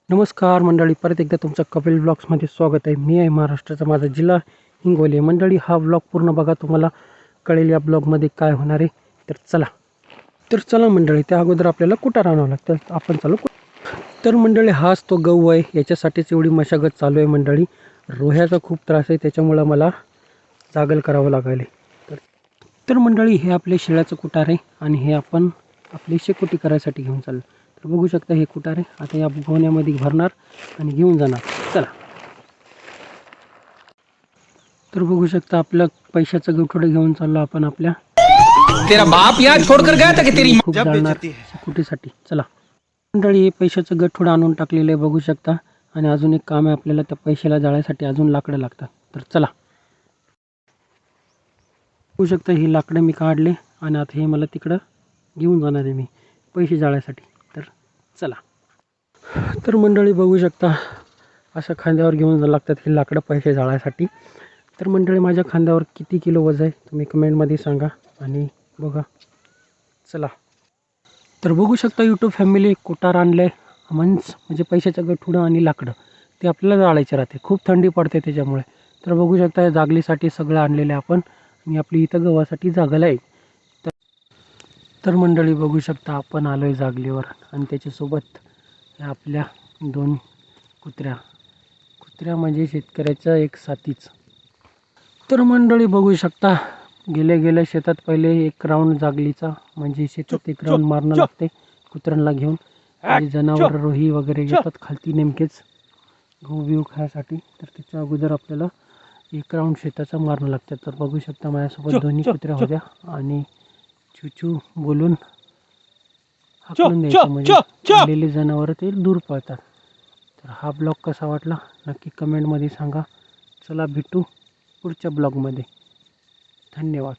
नमस्कार मंडळी, परत एकदा तुमचं कपिल ब्लॉग्समध्ये स्वागत आहे. मी आहे महाराष्ट्राचा, माझा जिल्हा हिंगोली. मंडळी, हा ब्लॉग पूर्ण बघा, तुम्हाला कळेल या ब्लॉगमध्ये काय होणार आहे. तर चला मंडळी, त्या अगोदर आपल्याला कुटार आणावं लागतं. आपण चालू. तर मंडळी, हाच तो गहू आहे. याच्यासाठीच एवढी मशागत चालू आहे मंडळी. रोह्याचा खूप त्रास आहे, त्याच्यामुळं मला जागल करावं लागेल. तर मंडळी, हे आपले शिळ्याचं कुटार आहे आणि हे आपण आपली शेकोटी करायसाठी घेऊन चाललो. तर बघू शकता, हे कुटार आहे. आता या गोण्यामध्ये भरणार आणि घेऊन जाणार. चला. तर बघू शकता, आपलं पैशाचं गठोडं घेऊन चाललो आपण आपल्या तेरा बाप यहाँ छोड़कर गया था कि तेरी खूप जाणार शेकोटीसाठी. चला मंडळी, हे पैशाचं गठोडं आणून टाकलेलं आहे, बघू शकता. आणि अजून एक काम आहे आपल्याला, त्या पैशाला जाळायसाठी अजून लाकडं लागतात. तर चला. बघू शकता, ही लाकडं मी काढले आणि आता हे मला तिकडं घेऊन जाणार आहे मी पैसे जाळायसाठी. तर चला. तर मंडळी, बघू शकता, असं खांद्यावर घेऊन जावं लागतात हे लाकडं पैसे जाळायसाठी. तर मंडळी, माझ्या खांद्यावर किती किलो वजन आहे तुम्ही कमेंटमध्ये सांगा आणि बघा. चला. तर बघू शकता यूट्यूब फॅमिली, कुटार आणलं आहे म्हणजे पैशाचं गठुडं आणि लाकडं ते आपल्याला जाळायचे राहते. खूप थंडी पडते त्याच्यामुळे. तर बघू शकता, या जागलीसाठी सगळं आणलेलं आहे आपण आणि आपली इथं गव्हासाठी जागलं आहे. तर मंडळी, बघू शकता, आपण आलो आहे जागलीवर आणि त्याच्यासोबत आपल्या दोन कुत्र्या म्हणजे शेतकऱ्याचा एक साथीच. तर मंडळी, बघू शकता, गेल्या शेतात पहिले एक राऊंड जागलीचा म्हणजे शेतात एक राऊंड मारणं लागते कुत्र्यांना घेऊन. आणि जनावर रोही वगैरे येतात खालती नेमकेच गहू बिहू खायसाठी. तर त्याच्या अगोदर आपल्याला एक राऊंड शेताचा मारणं लागतं. तर बघू शकता, माझ्यासोबत दोन्ही कुत्र्या होत्या आणि चूचू बोलून हाकलून द्यायचं म्हणजे आलेले जनावर ते दूर पळतात. तर हा ब्लॉग कसा वाटला नक्की कमेंटमध्ये सांगा. चला, भेटू पुढच्या ब्लॉगमध्ये. धन्यवाद.